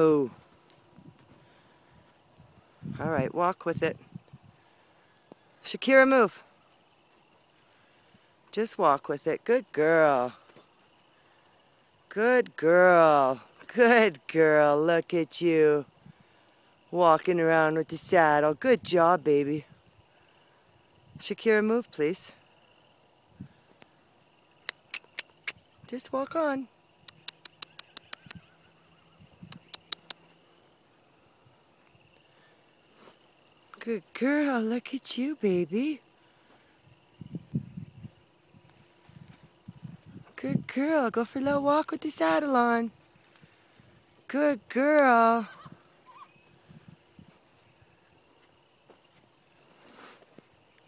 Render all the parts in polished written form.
Oh. All right, walk with it. Shakira, move. Just walk with it. Good girl. Good girl. Good girl. Look at you. Walking around with the saddle. Good job, baby. Shakira, move, please. Just walk on. Good girl. Look at you, baby. Good girl. Go for a little walk with the saddle on. Good girl.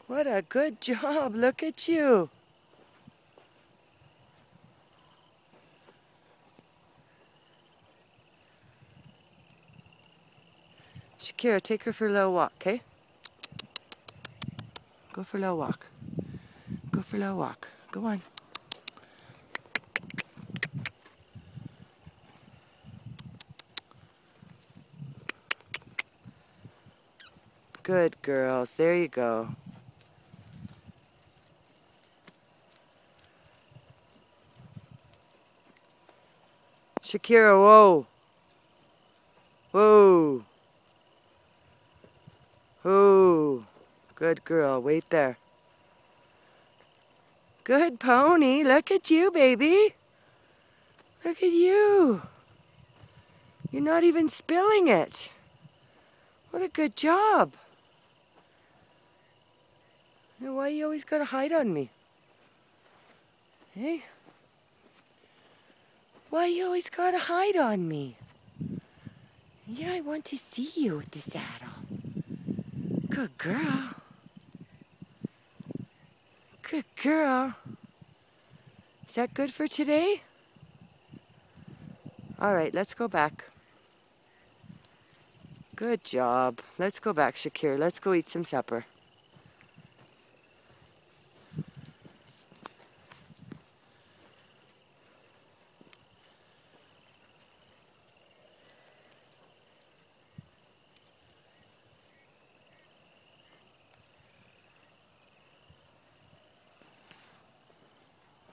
What a good job. Look at you. Shakira, take her for a little walk, okay? Go for a little walk. Go for a little walk. Go on. Good girls. There you go. Shakira, whoa. Whoa. Whoa. Good girl. Wait there. Good pony. Look at you, baby. Look at you. You're not even spilling it. What a good job. Now, why you always gotta hide on me? Hey? Why you always gotta hide on me? Yeah, I want to see you with the saddle. Good girl. Good girl. Is that good for today? All right, let's go back. Good job. Let's go back, Shakira. Let's go eat some supper.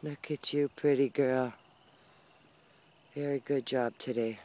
Look at you, pretty girl. Very good job today.